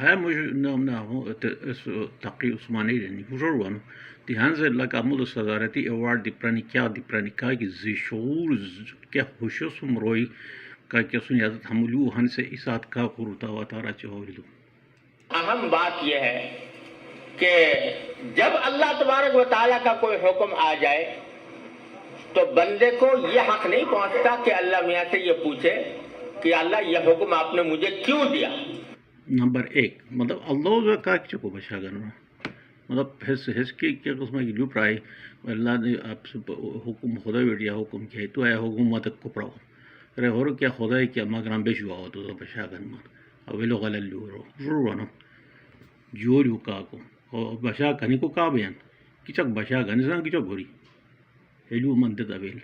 ہے مش نہ اس تقی عثمانی رنی حضور ون دی ہنز لگا مول صدارتی ایوارڈ دی پرانی کا کہ زی شعور کیا خوشس مروئی کا کیا سن یادت حملو ہن سے اسات کا قرتا و تارا چہولو. اہم بات یہ ہے کہ جب اللہ تبارک و تعالیٰ کا کوئی حکم آ جائے تو بندے کو یہ حق نہیں پہنچتا کہ اللہ میاں سے یہ پوچھے کہ اللہ یہ حکم آپ نے مجھے کیوں دیا. نمبر ایک مطلب اللہ کا چکو بشا کرنا مطلب حس کی کیا قسم کی لوپ رائے اللہ نے آپ سے حکم خدا بیٹیا حکم کیا تو آیا حکومت کو پڑھو ارے ہو کیا خدا کیا مگر بے شوا ہو تو بشا کرنا اب لوگ ضرور نا جو کا کو بشا کنی کو کا بیان کچک بشا گن سے کچک گوری ہیلو منت ابیل.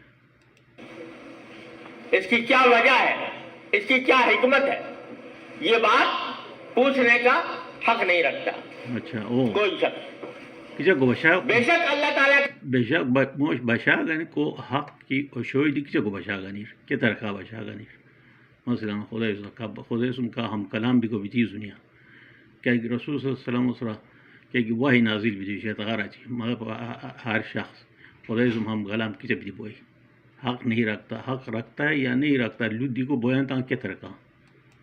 اس کی کیا وجہ ہے, اس کی کیا حکمت ہے, یہ بات پوچھنے کا حق نہیں رکھتا. اچھا او کوئی شخص کچک بشا بے شک اللہ تعالیٰ بے شک بشا گن کو حق کی شوئی دی کچک بشا گنیر کیا طرح بشا گنیر مثلا خدا سم کا ہم کلام بھی کو بھی چیز دنیا کیا کہ رسول صلی اللہ علیہ وسلم کیا کہ وہی نازل بھی دی شیطغارہ چی مطلب ہر شخص خدا سم ہم کلام کی جب دی بوئی حق نہیں رکھتا, حق رکھتا ہے یا نہیں رکھتا لدی کو بوئیں تاں کیا طرح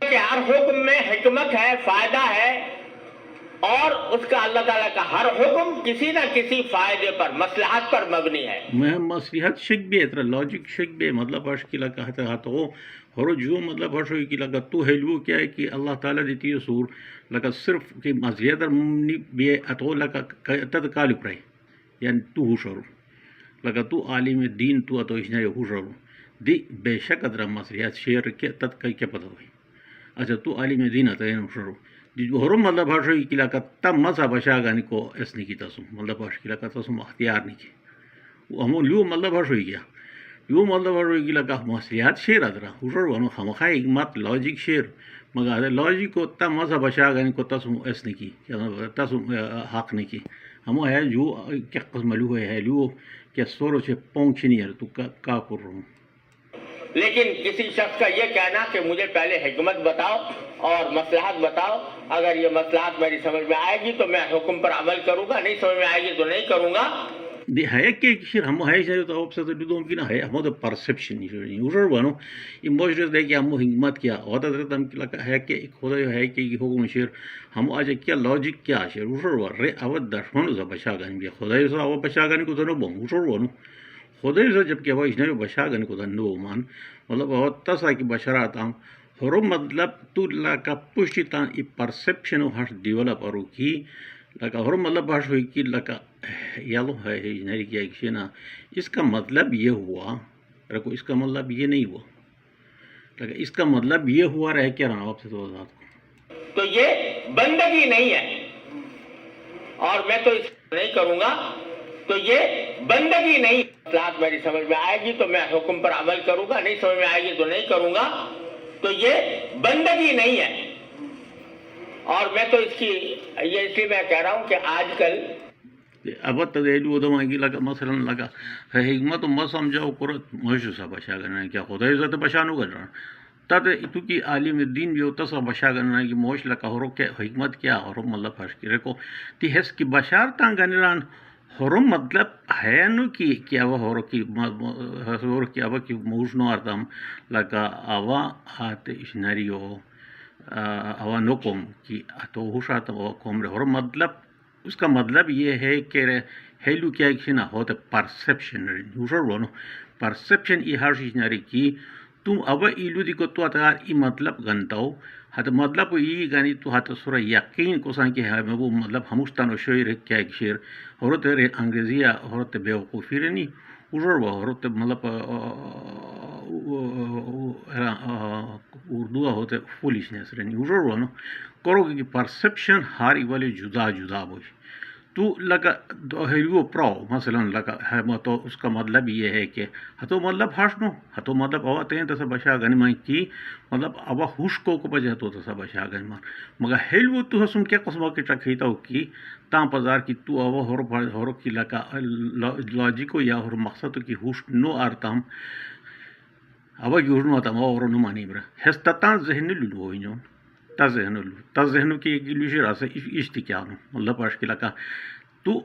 کہ ہر حکم میں حکمت ہے, فائدہ ہے, اور اس کا اللہ تعالیٰ کا ہر حکم کسی نہ کسی فائدے پر مصلحت پر مبنی ہے. میں مصلحت شک بھی ہے لاجک شک بھی مطلب ہرش کی لگا ہے تو ہر جو مطلب ہرش کی لگا تو ہیلو کیا ہے کہ اللہ تعالیٰ دیتی ہے سور لگا صرف کہ مصلحت بھی اتو لگا تد کالب رہے یعنی تو ہوشرو لگا تو عالم دین تو اتو اشنائی ہوشرو دی بے شک ادرا مصلحت شیر کیا تد کیا پتہ ہوئی. اچھا تو عالم دین اتو ہوشرو ہرم مطلب ہر شوئی کی لگا تب مذہب بشا گانی کو اس نہیں کی تسم مطلب ہر کی لگا تسم اختیار نہیں کی ہم لیو مطلب ہر شوئی گیا لیو مطلب ہر شوئی کی لگا مصلحت شیر ادرا حضور ونو خمخا حکمت لاجک شیر مگر لاجک کو تب مذہب بشا گانی کو تسم اس نہیں کی تسم حق نہیں کی ہم ہے جو کیا قسم لو ہے لیو کیا سورو سے پونچ نہیں ہے تو کا کر رہا ہوں. لیکن کسی شخص کا یہ کہنا کہ مجھے پہلے حکمت بتاؤ اور مصلحت بتاؤ, اگر یہ مصلحت میری سمجھ میں آئے گی تو میں حکم پر عمل کروں گا, نہیں سمجھ میں آئے گی تو نہیں کروں گا. دی ہے کہ شیر ہم ہے شیر تو آپ سے تو دوم کی نہ ہے ہم تو پرسپشن نہیں یوزر بنو ایموشنز دے کہ ہم حکمت کیا ہوتا ہے ہم لگا ہے کہ خدا ہے کہ حکم شیر ہم آج کیا لاجک کیا شیر یوزر ور اود درفن ز بشا گن بھی خدا سے او بشا گن کو تو بم یوزر بنو خدا سے جب کہ وہ اشنہ بشا گن کو نو مان مطلب بہت تسا کی بشرات ہم ہرو مطلب تو لگا پشتی تان ای پرسپشن ہر ڈیولپ ارو کی لگا ہر مطلب ہر ہوئی کی لگا یالو ہے انجینئرنگ کیا کسی نا اس کا مطلب یہ ہوا رکھو اس کا مطلب یہ نہیں ہوا لگا اس کا مطلب یہ ہوا رہے کیا رہا آپ سے تو ذات کو تو یہ بندگی نہیں ہے اور میں تو اس نہیں کروں گا, تو یہ بندگی نہیں. مصلحت میری سمجھ میں آئے گی تو میں حکم پر عمل کروں گا, نہیں سمجھ میں آئے گی تو نہیں کروں گا, تو یہ بندگی نہیں ہے. اور میں تو اس کی یہ اس لیے میں کہہ رہا ہوں کہ آج کل اب تدیلو دم کی لگا مثلا لگا حکمت ما سمجھاؤ کرت مہشو سا بشا کرنا کیا خدا عزت بشانو کر رہا تد تو کی عالم دین بھی ہوتا سا بشا کرنا کہ موش لگا ہرو کیا حکمت کیا ہرو مطلب فرش کی رکھو تی حس کی بشار تاں گنران ہرو مطلب ہے نو کی کیا وہ ہرو کی ہرو کی اب کی موش نو ارتم لگا اوا ہاتھ اشناریو اوا نکم کی تو ہوشات قوم رہے ہرو مطلب اس کا مطلب یہ ہے کہ ہیلو کیا کسی نہ ہوتا پرسپشن بولو پرسپشن یہ ہر چیز نہ کی تم اب ایلو دی کو تو ای مطلب گنتا ہو ہت مطلب یہ گانی تو ہت سورا یقین کو سان کہ وہ مطلب ہمستان و شعر کیا ایک شعر حورت انگریزی حورت بیوقوفی رہنی ازر وہ حورت مطلب اردو ہوتے فولشنس رہنی ازر وہ کرو کہ پرسپشن ہر والے جدا جدا ہوئی تو لگا ہیلو پراؤ مثلا لگا ہے تو اس کا مطلب یہ ہے کہ ہتو مطلب ہاشنو ہتو مطلب اوا تین تسا بشا گنما کی مطلب اوا ہوش کو بجے تو تسا بشا گنما مگر ہیلو تو ہسم کیا قسم کے چکھیتا کی تاں پزار کی تو اوا ہور کی لگا لاجیکو یا ہور مقصد کی ہوش نو ارتام اوا یورنو تام اور نو مانی برا ہستتان ذہن لو ہوینو تزهنو کی گلوشی راسه اشتکیانو مطلب اشکیلا کا تو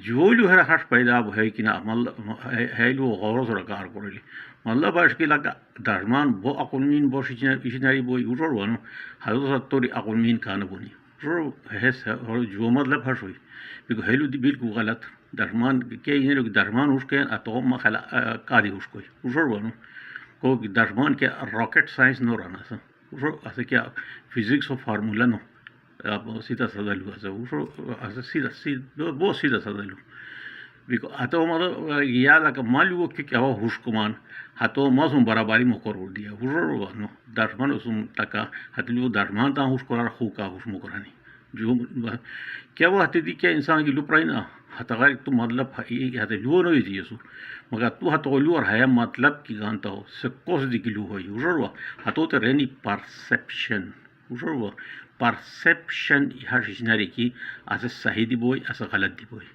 جولو هر حش پیدا ہے کہ نا مطلب ہیلو غورس رکار کولی مطلب اشکیلا کا درمان بو اقلمین بو شناری بو یورو ونو حضرت توری اقلمین کان بونی رو ہس جو مطلب ہش ہوئی بیکو ہیلو دی بالکل غلط درمان کے یہ درمان اس کے اتو مخلا کادی اس کو ونو کو درمان کے راکٹ سائنس نو رہنا سا اسے کیا فزکس و فارمولا نو آپ سیدھا سادا لو ایسا سیدھا بہت سیدھا سادا لو بیکو اتو مطلب یا لکا مالو کہ کیا ہوا ہوش کمان ہتو ماسوم برابری مقرر دیا ونو درمان اسم تکا ہتلو درمان تا ہوش کرار خو کا ہوش مقرانی جو کیا وہ ہتے دی کیا انسان کی لپرائی نا ہتغیر تو مطلب ہتے لو نوی دی سو مگر تو ہتو لو اور ہے مطلب کی گانتا ہو سکوس دی کی لو ہوئی وروا ہتو تے رینی پرسپشن وروا پرسپشن ہر شناری کی اسے صحیح دی بوئی اسے غلط دی بوئی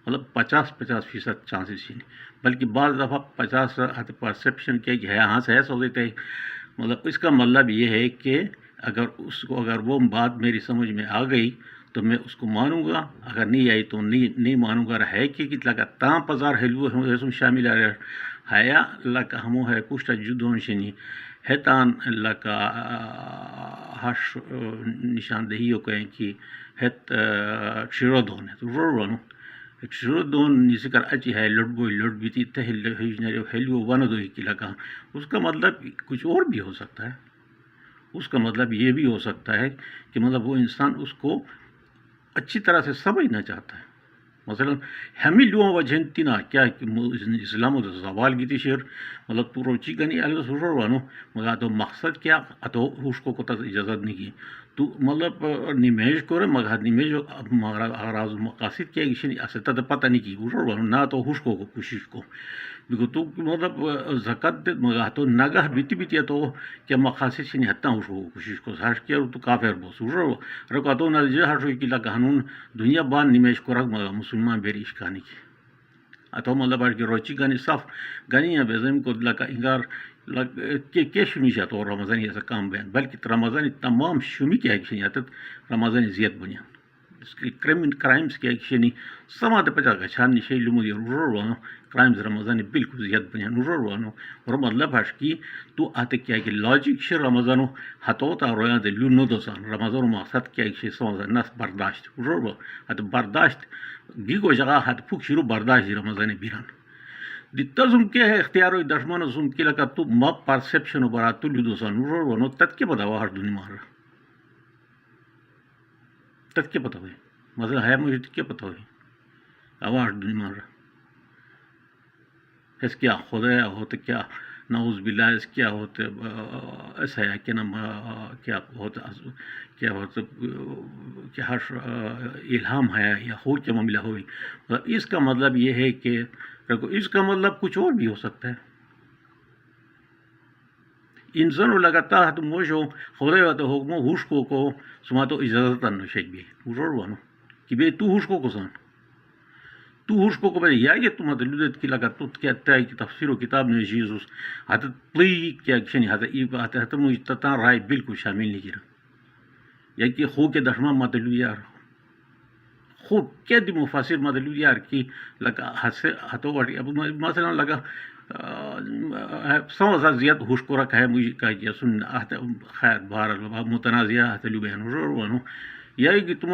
مطلب 50% چانسز نہیں بلکہ بعض دفعہ 50 پرسپشن کیا ہے ہاں سے ایسا ہوتے ہیں مطلب اس کا مطلب یہ ہے کہ اگر وہ بات میری سمجھ میں آ گئی تو میں اس کو مانوں گا اگر نہیں آئی تو نہیں مانوں گا ہے کہ لگا تام پزار ہیلو شامل ہے لگا ہمو ہے پوشتا جدون شنی ہے تان لگا ہش نشاندہی ہو کہیں کہ ہے شیرودون ہے تو رونو شیرودون نیسے کر اچھی ہے لڑ بیتی ہیلو ون دو کی لگا اس کا مطلب کچھ اور بھی ہو سکتا ہے اس کا مطلب یہ بھی ہو سکتا ہے کہ مطلب وہ انسان اس کو اچھی طرح سے سمجھنا چاہتا ہے مثلا ہمیں لوگوں وجہ تینا کیا اسلام و زوال کی تھی شعر مطلب تو روچی گنی علیہ سر وانو مگر تو مقصد کیا اتو اس کو تک اجازت نہیں کی تو مطلب نمیش کرے مگر نمیش مگر اغراض مقاصد کیا کسی ایسے تد پتہ نہیں کی وانو نہ تو ہوش کو کوشش کو بیکو تو مطلب زکات مگر تو نگاہ بیتی تو کیا مقاصد سے نہیں ہتنا ہوش کو کوشش کو ساش کیا تو کافر بوس رکو تو نہ جے ہر کی لگا ہنون دنیا بان نمیش کرا مسلمان بیریش کانی کی اتو مطلب کہ روچی گانی صاف گانی یا بزم کو لگا انگار کہ شمیشہ تو رمضانی ایسا کام بیان بلکہ رمضانی تمام شمی کیا ایکشنی آتت رمضانی زیت بنیان اس کی کرائمز کی ایکشنی سما دے پچا گچھان نشی لمو دی روانو کرائمز رمضانی بالکل زیت بنیان روانو اور مطلب ہش کی تو آتے کیا کہ لاجک شی رمضانو ہتو تا رویان دے لو نو دوسان رمضانو مقصد کیا ایکشی سمازا نس برداشت روانو ہت برداشت گیگو جگہ ہت پھوک شروع برداشت دی رمضانی بیران دی تزم کیا ہے اختیار ہوئی دشمن زم کی لگا تو ما پرسپشن و برا تو لیدو سان روانو تت کے پتا ہوا ہر دنیا مار تت کے پتا ہوئی مثلا ہے مجھے کیا پتا ہوئی ہوا ہر دنیا مار اس کیا خدا ہوتے کیا نعوذ باللہ اس کیا ہوتے ایسا ہے کہ نام کیا ہوتا کہ ہر الہام ہے یا ہو کیا معاملہ ہوئی اس کا مطلب یہ ہے کہ اس کا مطلب کچھ اور بھی ہو سکتا ہے انسان لگاتا ہے تو موشو خدا ہوتا حکمو ہوش کو سما تو اجازت نو شیک بھی وانو کہ بے تو ہوش کو سان تو ہوش کو بے یا کہ تم لدت کی لگا تو کیا تے کی تفسیر و کتاب میں جیسس ہت پلی کیا کشنی ہت ای بات ہے تو مجھ تتا رائے بالکل شامل نہیں کیا یا کہ خو کے دشمن مت لو یار خو کیا دی مفسر مت لو یار کی لگا ہسے ہتو مثلا لگا سمجھا زیادہ ہوش کو رکھا ہے مجھے کہ سن خیر بہر متنازعہ ہتلو بہن وانو یا کہ تم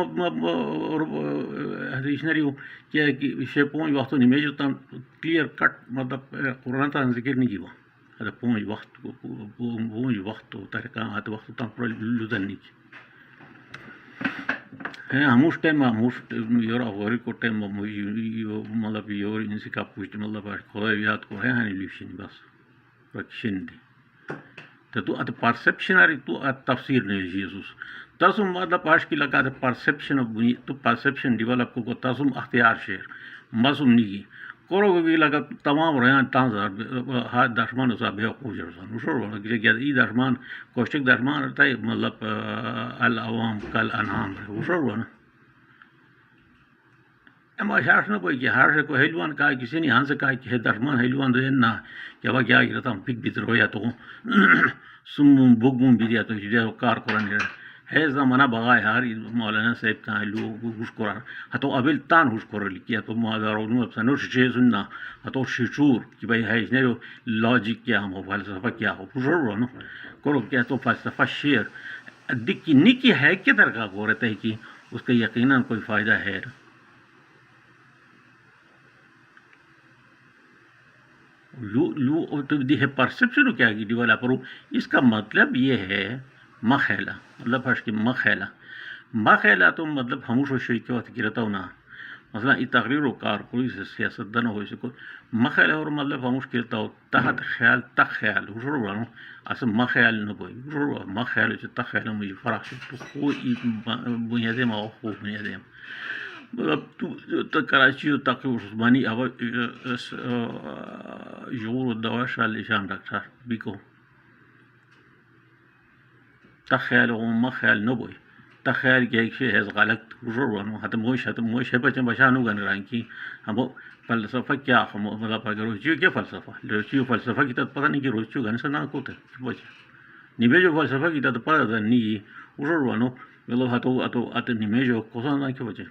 ہشنری کیا کہ شے پونج وقت نمیج تم کلیئر کٹ مطلب قرآن تان ذکر نہیں کیا ہتا پونج وقت طریقہ ہت وقت تم پر لدن نہیں ہے ہموش ٹائم ہموش یور غوری کو ٹائم مطلب یور انسی کا پوچھتے مطلب خدا یاد کو ہے ہانی لیوشن بس رکشن دی تو ات پرسپشن آری تو ات تفسیر نہیں جیسوس تاسم مطلب پاش کی لگا پرسپشن تو پرسپشن ڈیولپ کو تاسم اختیار شیر مسم نہیں کرو بھی لگا تمام ریان تانزار ہاتھ دشمان صاحب ہے خوجر سان وشور کہ ای دشمان کوشک دشمان رہتا ہے مطلب العوام کل انعام وشور اما شاش نہ کوئی کہ ہر کو ہیلوان کا کسی نے ہاں سے کہا کہ دشمان ہیلوان دے نہ کہ وہ کیا کرتا ہم پک بھیتر ہو یا تو سمم بگم بھی دیا تو کار قرآن ہے زمانہ بغا یار مولانا صاحب تان لو ہوش قرآن ہتو ابل تان ہوش قرآن کیا تو مادارونو سنو شے سننا ہتو شچور کہ بھائی ہے نے لاجک کیا ہم فلسفہ کیا ہو ہوشو کرو کیا تو فلسفہ شیر دکی نکی ہے کہ درکا کو رہتا ہے کہ اس کا یقیناً کوئی فائدہ ہے لو تو ہے پرسپشن کیا کی ڈیولپر اس کا مطلب یہ ہے مخیلہ مطلب فرش کی مخیلہ تو مطلب ہموش و شئی کیا ہوتی رہتا ہوں نا مثلا یہ تقریر و کار کوئی سیاست دن ہوئی سکو مخیلہ اور مطلب ہموش کرتا ہو تحت خیال تک خیال ہوشو بانو اصلا مخیال نہ بوئی ہوشو مخیال چی تک خیال مجھے فرق شکو خوی بنیادیم آو خوب بنیادیم مطلب تو کراچی تک عثمانی اب جور الدواش الاشان ڈاکٹر بیکو تخیل و مخیل نبوی تخیل کہ ایک شے ہے غلط روانو حتی موش ہے بچن بشانو گن رانکی ہم فلسفہ کیا مطلب اگر روچیو کیا فلسفہ روچیو فلسفہ کی تا پتہ نہیں کہ روچیو گن سنا کو تا نیمیجو فلسفہ کی تا پتہ تا نہیں روانو مطلب ہتو نیمیجو کوسا نا کی بچے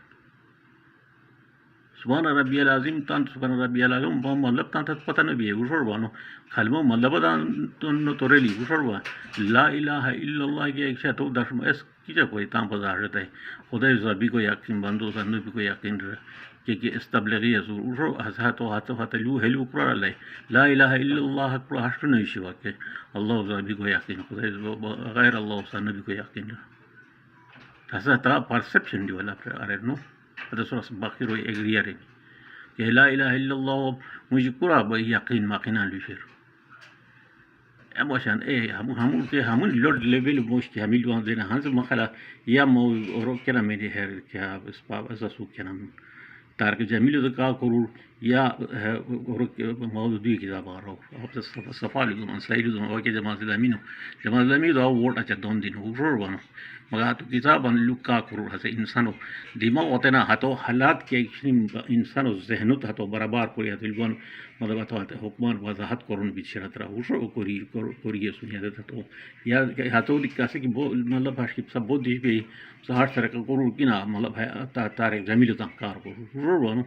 سبحان ربی العظیم تان سبحان ربی العظیم مطلب تان تا پتہ نہ بھی ہے روانو کلمہ مطلب تان تو ریلی روان لا الہ الا اللہ کی ایک شے تو درشم اس کی جا کوئی تان بازار رہتا ہے خدا زبی کو یقین بندو سنو بھی کو یقین رہا کہ اس تبلیغی حضور ہاتھو ہاتھو لو ہیلو قرار اللہ لا الہ الا اللہ قرار ہشتو نہیں شوا کہ اللہ زبی کو یقین خدا غیر اللہ سنو بھی کو یقین رہا ہسا ترا پرسپشن ڈیولپ رہا نو هذا صورة باقي روي إغرياري لا إله إلا الله مجھے قرآن یقین ماقنان لشر اموشان همون لورد لیول موش که همیل وان دینا هنز مخلا یا مو رو کنا میری هر که اسباب اساسو کنا تارک جمیل دکا کرور یا موضوعی کتاب آرہو اب صفالی دون انسلائی دون واقع جماعت الامین دو ووٹ اچھا دون دین حضور بانو مگر تو کتاب ان لکا کرور ہسے انسانو دماغ ہوتے نا ہتو حالات کے انسانو ذہنت ہتو برابر کوری ہتو لگوان مطلب ہتو حکمان وضاحت کرون بیچرت رہا حضور کوری سنیادت ہتو یا ہتو دکاسے کہ مطلب ہاشکی سب بود دیش بھی سہار سرکا کرور کنا مطلب تارک جمیل تان کار کرور حضور بانو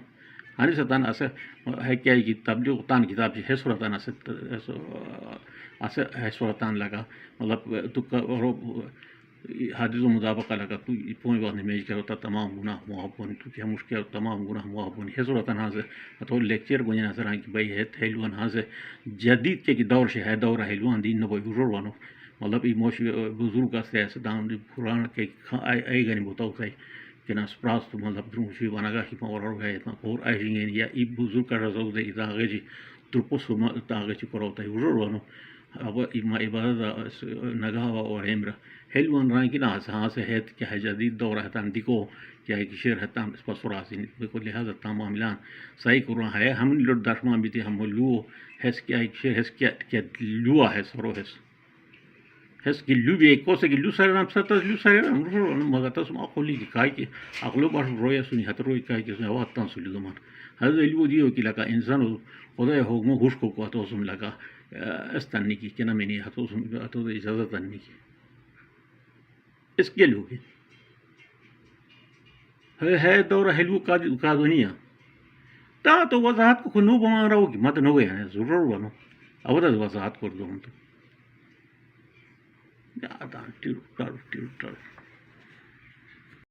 ہانی سے تان اسے ہے کیا کی تبلیغ تان کتاب جی ہے صورتان اسے ہے صورتان لگا مطلب تو حادث و مطابقہ لگا تو پوئی بات نمیج کرتا تمام گناہ محبون تو کیا مشکل تمام گناہ محبون ہے صورتان ہاں سے تو لیکچر گونے نظر آئیں کہ بھائی ہے تھیلوان ہاں سے جدید کے دور سے ہے دور حیلوان دین نبوی حضور وانو مطلب یہ موش بزرگ کا سیاستان قرآن کے آئی گنی بتاؤ سائی کہ نا سپراس تو مطلب درونشی وانگا کی مورر گئے اتنا اور آئی گئے یا ای بزرگ کا رضاو دے اتنا آگے جی ترپس آگے چی کراؤتا ہے حضور وانو اب ما عبادت نگاہ اور عمرہ حلوان رائیں کہ نا ہاں سے ہے کہ ہے جدید دور ہے تان دیکھو کیا ہے کہ شیر ہے تان اس پر سراسی بکل لہذا تمام ملان صحیح قرآن ہے ہم لوٹ درشمان بھی تھے ہم لو حس کیا ہے شیر حس کیا لوا ہے سرو حس کی لو بھی ایک کوسے کہ لو سارے نام ساتھ لو سارے نام مگر تاسم اقلی کی کائی کہ اقلو باش رویا سنی حت روی کائی کہ اس نے آوات تان سلی دمان حضر لو دیو کی لکا انسان خدا حکم خوش کو اتوسم لکا استنی کی کنا میں نہیں اتو اجازت انی کی اس کے لوگ ہے دور حلو کا دنیا تا تو وضاحت کو نو بمان رہو گی مت نو ہے ضرور بنو اب تو وضاحت کر دو ہم تو